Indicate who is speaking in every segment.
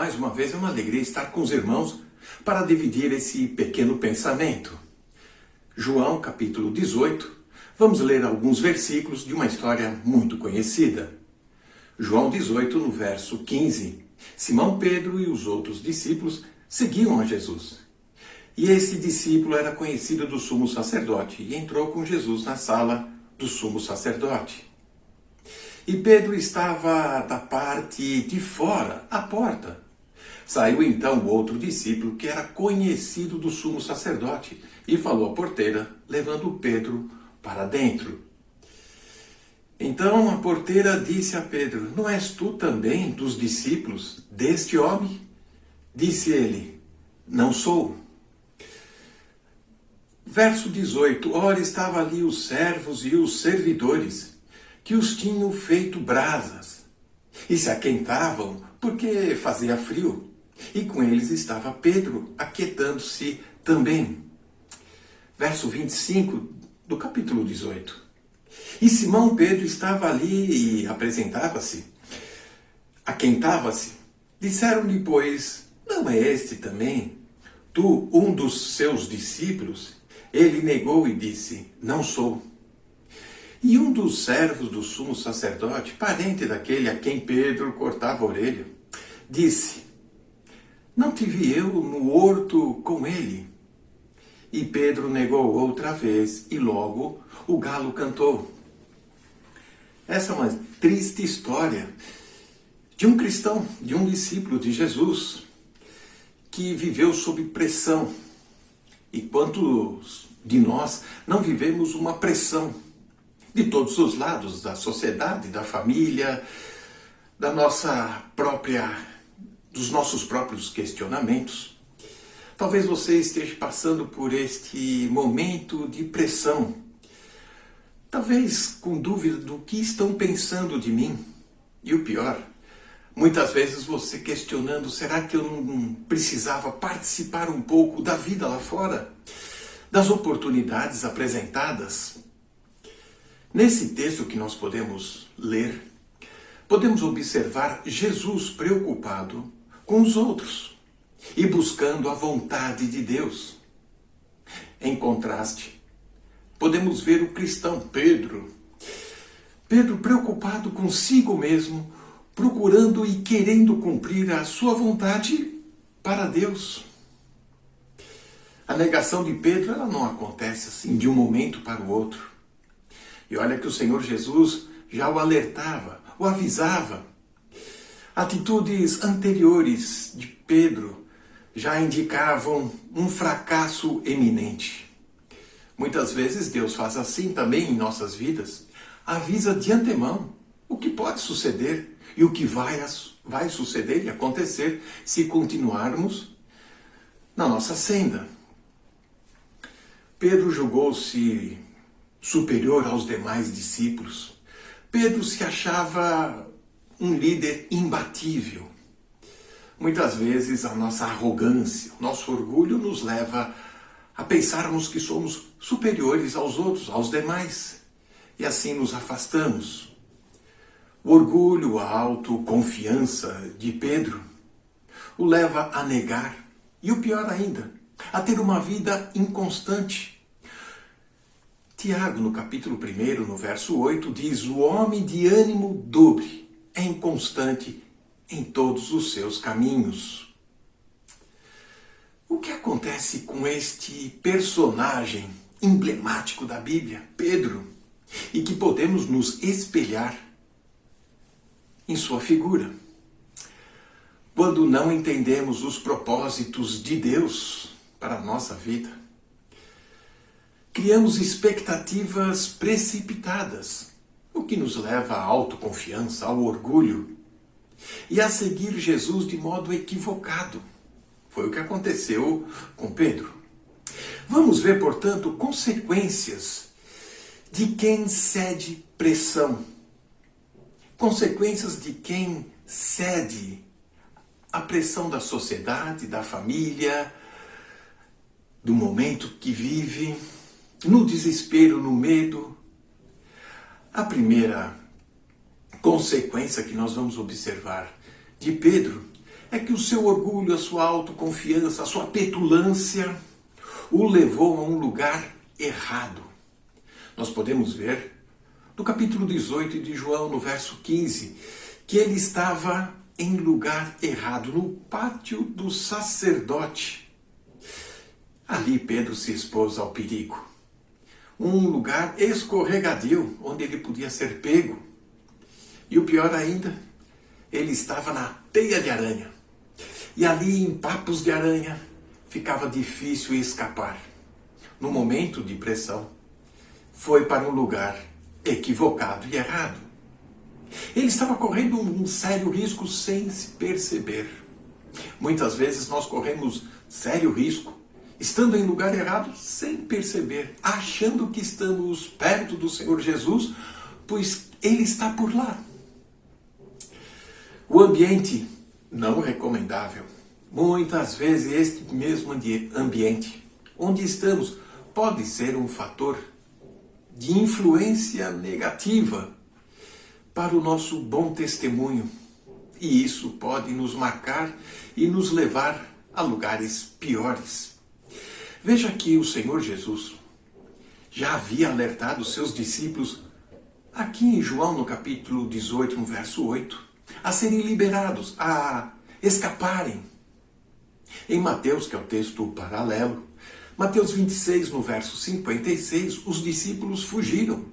Speaker 1: Mais uma vez é uma alegria estar com os irmãos para dividir esse pequeno pensamento. João capítulo 18, vamos ler alguns versículos de uma história muito conhecida. João 18, no verso 15, Simão Pedro e os outros discípulos seguiam a Jesus. E esse discípulo era conhecido do sumo sacerdote e entrou com Jesus na sala do sumo sacerdote. E Pedro estava da parte de fora, à porta. Saiu então o outro discípulo, que era conhecido do sumo sacerdote, e falou à porteira, levando Pedro para dentro. Então a porteira disse a Pedro: "Não és tu também dos discípulos deste homem?" Disse ele: "Não sou." Verso 18: Ora, estavam ali os servos e os servidores, que os tinham feito brasas, e se aquentavam, porque fazia frio. E com eles estava Pedro, aquietando-se também. Verso 25 do capítulo 18. E Simão Pedro estava ali e apresentava-se, aquentava-se. Disseram-lhe, pois: "Não é este também, tu, um dos seus discípulos?" Ele negou e disse: "Não sou." E um dos servos do sumo sacerdote, parente daquele a quem Pedro cortava a orelha, disse: "Não te vi eu no horto com ele?" E Pedro negou outra vez, e logo o galo cantou. Essa é uma triste história de um cristão, de um discípulo de Jesus, que viveu sob pressão. E quantos de nós não vivemos uma pressão de todos os lados, da sociedade, da família, dos nossos próprios questionamentos? Talvez você esteja passando por este momento de pressão, talvez com dúvida do que estão pensando de mim. E o pior, muitas vezes você questionando: será que eu não precisava participar um pouco da vida lá fora, das oportunidades apresentadas? Nesse texto que nós podemos ler, podemos observar Jesus preocupado com os outros e buscando a vontade de Deus. Em contraste, podemos ver o cristão Pedro preocupado consigo mesmo, procurando e querendo cumprir a sua vontade para Deus. A negação de Pedro, ela não acontece assim de um momento para o outro. E olha que o Senhor Jesus já o alertava, o avisava. Atitudes anteriores de Pedro já indicavam um fracasso eminente. Muitas vezes Deus faz assim também em nossas vidas. Avisa de antemão o que pode suceder e o que vai suceder e acontecer se continuarmos na nossa senda. Pedro julgou-se superior aos demais discípulos. Pedro se achava um líder imbatível. Muitas vezes a nossa arrogância, o nosso orgulho nos leva a pensarmos que somos superiores aos outros, aos demais, e assim nos afastamos. O orgulho, a autoconfiança de Pedro o leva a negar, e o pior ainda, a ter uma vida inconstante. Tiago, no capítulo 1, no verso 8, diz: "O homem de ânimo dobre é inconstante em todos os seus caminhos." O que acontece com este personagem emblemático da Bíblia, Pedro, e que podemos nos espelhar em sua figura? Quando não entendemos os propósitos de Deus para a nossa vida, criamos expectativas precipitadas, o que nos leva à autoconfiança, ao orgulho e a seguir Jesus de modo equivocado. Foi o que aconteceu com Pedro. Vamos ver, portanto, consequências de quem cede pressão. Consequências de quem cede à pressão da sociedade, da família, do momento que vive, no desespero, no medo. A primeira consequência que nós vamos observar de Pedro é que o seu orgulho, a sua autoconfiança, a sua petulância o levou a um lugar errado. Nós podemos ver no capítulo 18 de João, no verso 15, que ele estava em lugar errado, no pátio do sacerdote. Ali Pedro se expôs ao perigo. Um lugar escorregadio, onde ele podia ser pego. E o pior ainda, ele estava na teia de aranha. E ali, em papos de aranha, ficava difícil escapar. No momento de pressão, foi para um lugar equivocado e errado. Ele estava correndo um sério risco sem se perceber. Muitas vezes nós corremos sério risco, estando em lugar errado sem perceber, achando que estamos perto do Senhor Jesus, pois Ele está por lá. O ambiente não recomendável. Muitas vezes este mesmo ambiente onde estamos pode ser um fator de influência negativa para o nosso bom testemunho. E isso pode nos marcar e nos levar a lugares piores. Veja que o Senhor Jesus já havia alertado os seus discípulos, aqui em João, no capítulo 18, no verso 8, a serem liberados, a escaparem. Em Mateus, que é o texto paralelo, Mateus 26, no verso 56, os discípulos fugiram.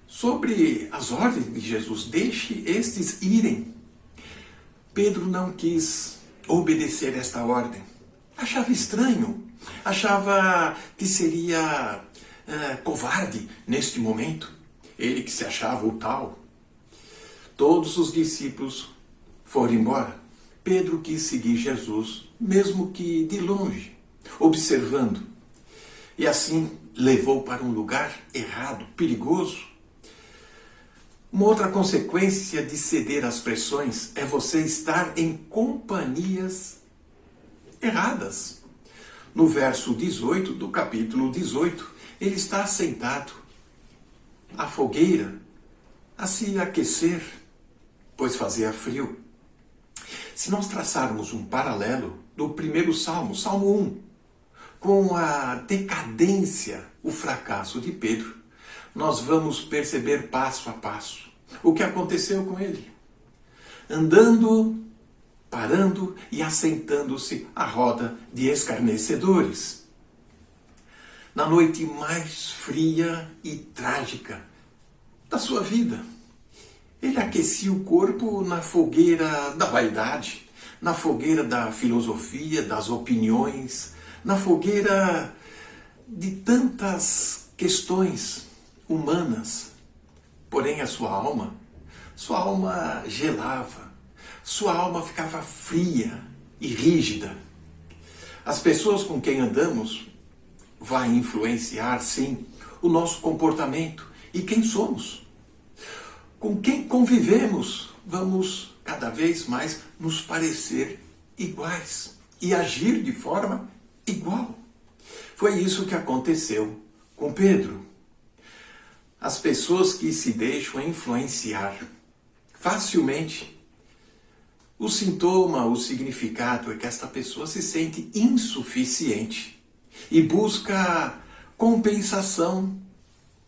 Speaker 1: Sobre as ordens de Jesus, deixe estes irem. Pedro não quis obedecer esta ordem. Achava estranho, achava que seria covarde neste momento. Ele que se achava o tal. Todos os discípulos foram embora. Pedro quis seguir Jesus, mesmo que de longe, observando. E assim levou para um lugar errado, perigoso. Uma outra consequência de ceder às pressões é você estar em companhias erradas. No verso 18 do capítulo 18, ele está sentado à fogueira, a se aquecer, pois fazia frio. Se nós traçarmos um paralelo do primeiro Salmo, Salmo 1, com a decadência, o fracasso de Pedro, nós vamos perceber passo a passo o que aconteceu com ele. Andando, parando e assentando-se à roda de escarnecedores. Na noite mais fria e trágica da sua vida, ele aquecia o corpo na fogueira da vaidade, na fogueira da filosofia, das opiniões, na fogueira de tantas questões humanas. Porém, a sua alma gelava, sua alma ficava fria e rígida. As pessoas com quem andamos vai influenciar, sim, o nosso comportamento e quem somos. Com quem convivemos, vamos cada vez mais nos parecer iguais e agir de forma igual. Foi isso que aconteceu com Pedro. As pessoas que se deixam influenciar facilmente, o sintoma, o significado é que esta pessoa se sente insuficiente e busca compensação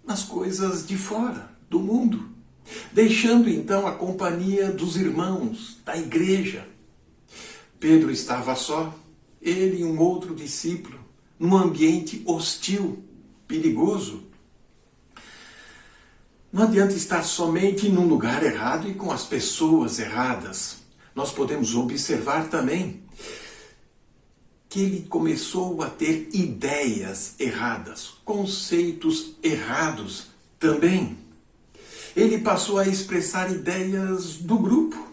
Speaker 1: nas coisas de fora, do mundo, deixando então a companhia dos irmãos, da igreja. Pedro estava só, ele e um outro discípulo, num ambiente hostil, perigoso. Não adianta estar somente num lugar errado e com as pessoas erradas. Nós podemos observar também que ele começou a ter ideias erradas, conceitos errados também. Ele passou a expressar ideias do grupo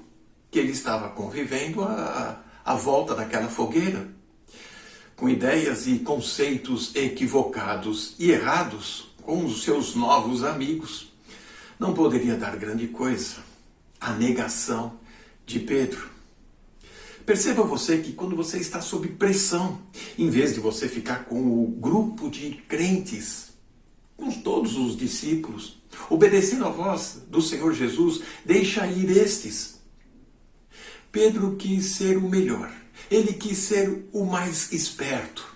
Speaker 1: que ele estava convivendo à volta daquela fogueira, com ideias e conceitos equivocados e errados com os seus novos amigos. Não poderia dar grande coisa a negação de Pedro. Perceba você que quando você está sob pressão, em vez de você ficar com o grupo de crentes, com todos os discípulos, obedecendo a voz do Senhor Jesus, deixa ir estes. Pedro quis ser o melhor. Ele quis ser o mais esperto.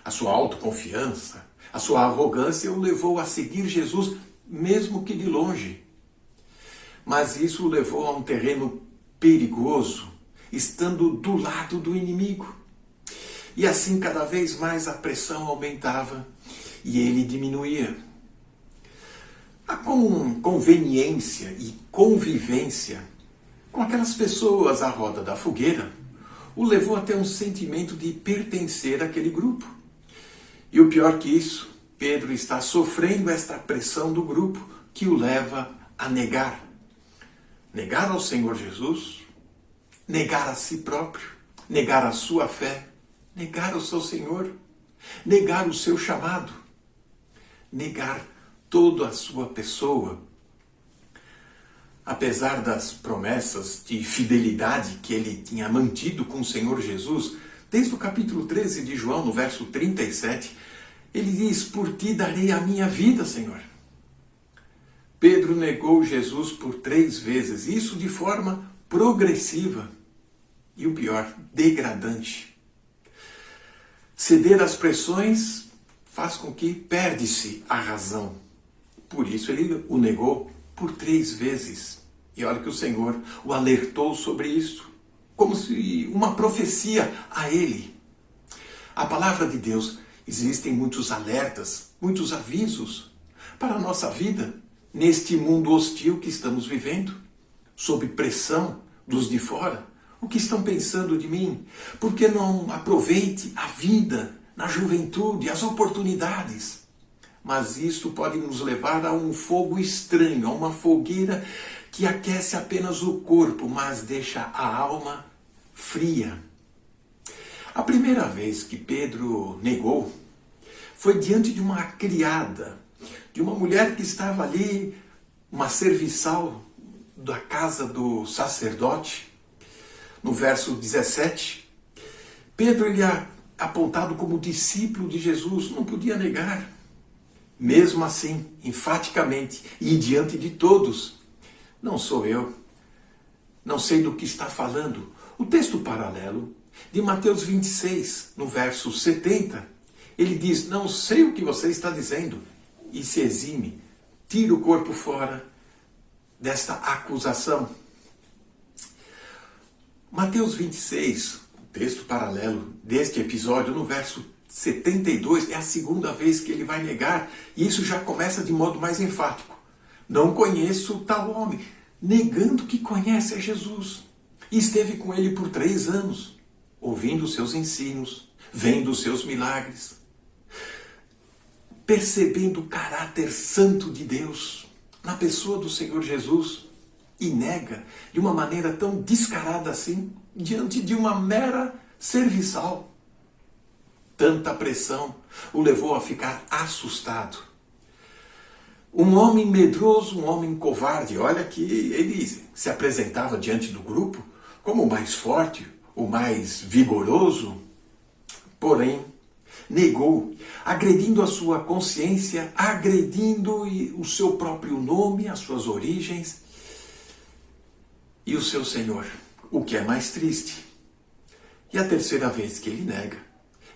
Speaker 1: A sua autoconfiança, a sua arrogância o levou a seguir Jesus, mesmo que de longe. Mas isso o levou a um terreno perigoso, estando do lado do inimigo. E assim cada vez mais a pressão aumentava e ele diminuía. A conveniência e convivência com aquelas pessoas à roda da fogueira o levou a ter um sentimento de pertencer àquele grupo. E o pior que isso, Pedro está sofrendo esta pressão do grupo que o leva a negar. Negar ao Senhor Jesus, negar a si próprio, negar a sua fé, negar o seu Senhor, negar o seu chamado, negar toda a sua pessoa. Apesar das promessas de fidelidade que ele tinha mantido com o Senhor Jesus, desde o capítulo 13 de João, no verso 37, ele diz: por ti darei a minha vida, Senhor. Pedro negou Jesus por 3 vezes, isso de forma progressiva e o pior, degradante. Ceder às pressões faz com que perde-se a razão. Por isso ele o negou por 3 vezes. E olha que o Senhor o alertou sobre isso, como se uma profecia a ele. A palavra de Deus, existem muitos alertas, muitos avisos para a nossa vida, neste mundo hostil que estamos vivendo, sob pressão dos de fora. O que estão pensando de mim? Por que não aproveite a vida na juventude, as oportunidades? Mas isto pode nos levar a um fogo estranho, a uma fogueira que aquece apenas o corpo, mas deixa a alma fria. A primeira vez que Pedro negou foi diante de uma criada, de uma mulher que estava ali, uma serviçal da casa do sacerdote. No verso 17, Pedro ele é apontado como discípulo de Jesus, não podia negar. Mesmo assim, enfaticamente e diante de todos, não sou eu, não sei do que está falando. O texto paralelo de Mateus 26, no verso 70, ele diz: não sei o que você está dizendo, e se exime, tira o corpo fora desta acusação. Mateus 26, o texto paralelo deste episódio, no verso 72, é a segunda vez que ele vai negar, e isso já começa de modo mais enfático. Não conheço tal homem, negando que conhece a Jesus. E esteve com ele por 3 anos, ouvindo os seus ensinos, vendo os seus milagres, percebendo o caráter santo de Deus na pessoa do Senhor Jesus, e nega de uma maneira tão descarada assim, diante de uma mera serviçal. Tanta pressão o levou a ficar assustado. Um homem medroso, um homem covarde. Olha que ele se apresentava diante do grupo como o mais forte, o mais vigoroso. Porém, negou, agredindo a sua consciência, agredindo o seu próprio nome, as suas origens e o seu Senhor, o que é mais triste. E a terceira vez que ele nega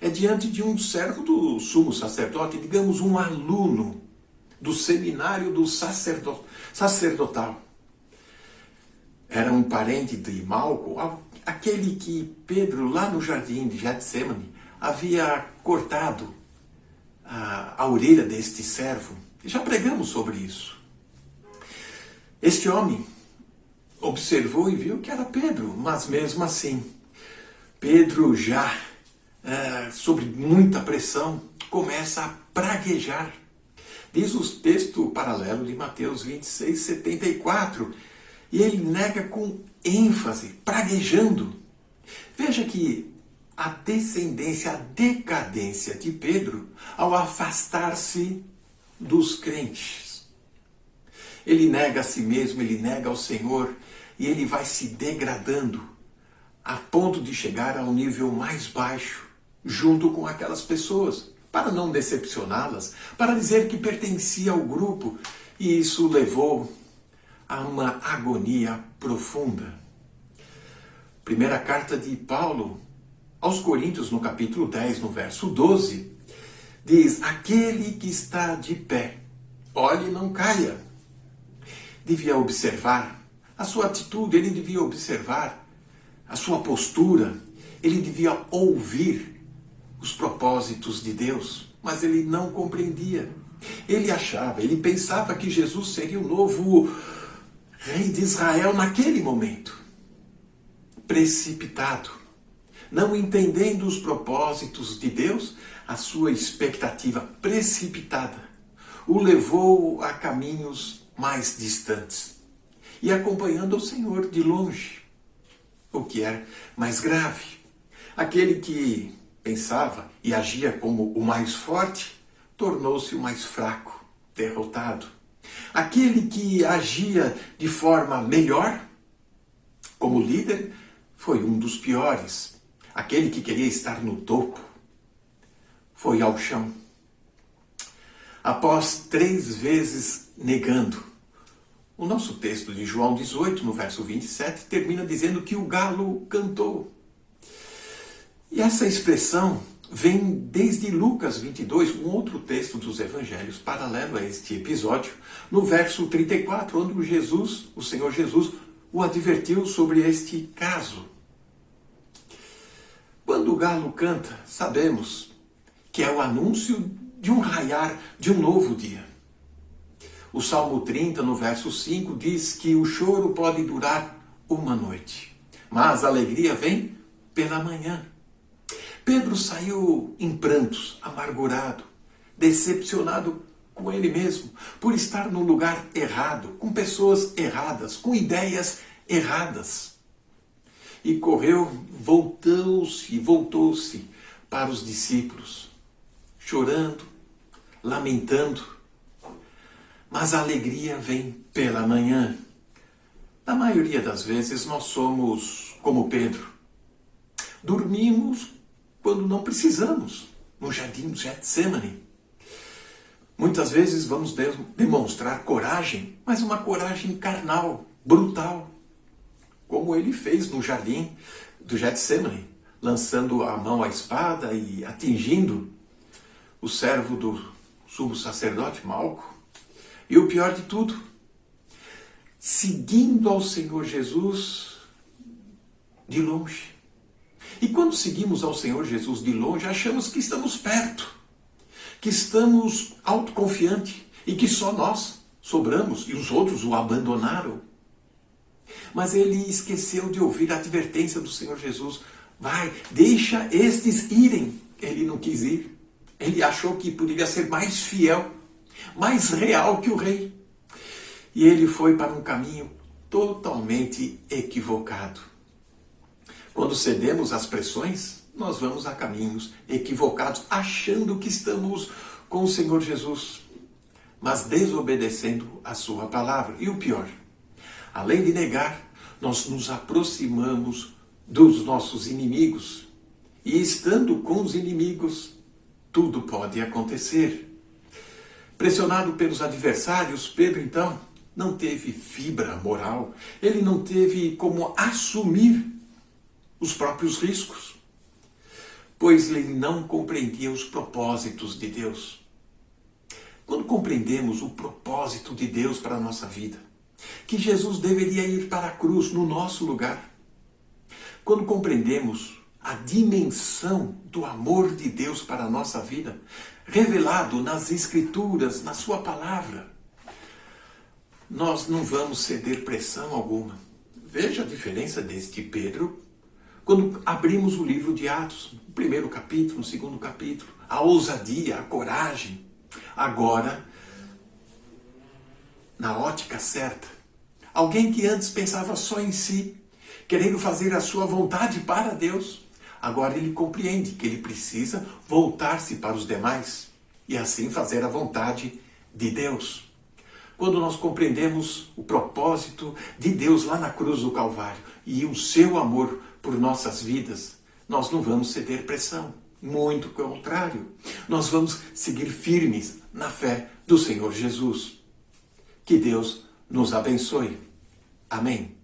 Speaker 1: é diante de um servo do sumo sacerdote, digamos um aluno do seminário do sacerdotal. Era um parente de Malco, aquele que Pedro, lá no jardim de Getsemane, havia cortado a orelha deste servo. Já pregamos sobre isso. Este homem observou e viu que era Pedro, mas mesmo assim, Pedro já, sob muita pressão, começa a praguejar. Diz o texto paralelo de Mateus 26, 74, e ele nega com ênfase, praguejando. Veja que a descendência, a decadência de Pedro ao afastar-se dos crentes. Ele nega a si mesmo, ele nega ao Senhor, e ele vai se degradando a ponto de chegar ao nível mais baixo, junto com aquelas pessoas, para não decepcioná-las, para dizer que pertencia ao grupo, e isso levou a uma agonia profunda. Primeira carta de Paulo aos Coríntios, no capítulo 10, no verso 12, diz: aquele que está de pé, olhe e não caia. Devia observar a sua atitude, ele devia observar a sua postura, ele devia ouvir os propósitos de Deus, mas ele não compreendia. Ele pensava que Jesus seria o novo rei de Israel naquele momento. Precipitado, não entendendo os propósitos de Deus, a sua expectativa precipitada o levou a caminhos mais distantes e acompanhando o Senhor de longe, o que é mais grave. Aquele que pensava e agia como o mais forte, tornou-se o mais fraco, derrotado. Aquele que agia de forma melhor, como líder, foi um dos piores. Aquele que queria estar no topo, foi ao chão. Após 3 vezes negando, o nosso texto de João 18, no verso 27, termina dizendo que o galo cantou. E essa expressão vem desde Lucas 22, um outro texto dos evangelhos, paralelo a este episódio, no verso 34, onde o Senhor Jesus, o advertiu sobre este caso. Quando o galo canta, sabemos que é o anúncio de um raiar de um novo dia. O Salmo 30, no verso 5, diz que o choro pode durar uma noite, mas a alegria vem pela manhã. Pedro saiu em prantos, amargurado, decepcionado com ele mesmo, por estar no lugar errado, com pessoas erradas, com ideias erradas. E voltou-se para os discípulos, chorando, lamentando, mas a alegria vem pela manhã. Na maioria das vezes nós somos como Pedro. Dormimos quando não precisamos, no jardim do Getsemane. Muitas vezes vamos demonstrar coragem, mas uma coragem carnal, brutal, como ele fez no jardim do Getsemane, lançando a mão à espada e atingindo o servo do sumo sacerdote Malco. E o pior de tudo, seguindo ao Senhor Jesus de longe. E quando seguimos ao Senhor Jesus de longe, achamos que estamos perto, que estamos autoconfiantes e que só nós sobramos e os outros o abandonaram. Mas ele esqueceu de ouvir a advertência do Senhor Jesus. Vai, deixa estes irem. Ele não quis ir. Ele achou que poderia ser mais fiel, mais real que o rei. E ele foi para um caminho totalmente equivocado. Quando cedemos às pressões, nós vamos a caminhos equivocados, achando que estamos com o Senhor Jesus, mas desobedecendo a sua palavra. E o pior, além de negar, nós nos aproximamos dos nossos inimigos. E estando com os inimigos, tudo pode acontecer. Pressionado pelos adversários, Pedro então não teve fibra moral. Ele não teve como assumir os próprios riscos, pois ele não compreendia os propósitos de Deus. Quando compreendemos o propósito de Deus para a nossa vida, que Jesus deveria ir para a cruz no nosso lugar, quando compreendemos a dimensão do amor de Deus para a nossa vida, revelado nas Escrituras, na sua palavra, nós não vamos ceder pressão alguma. Veja a diferença deste Pedro quando abrimos o livro de Atos, o primeiro capítulo, o segundo capítulo, a ousadia, a coragem. Agora, na ótica certa, alguém que antes pensava só em si, querendo fazer a sua vontade para Deus, agora ele compreende que ele precisa voltar-se para os demais e assim fazer a vontade de Deus. Quando nós compreendemos o propósito de Deus lá na cruz do Calvário e o seu amor por nossas vidas, nós não vamos ceder pressão. Muito pelo contrário, nós vamos seguir firmes na fé do Senhor Jesus. Que Deus nos abençoe. Amém.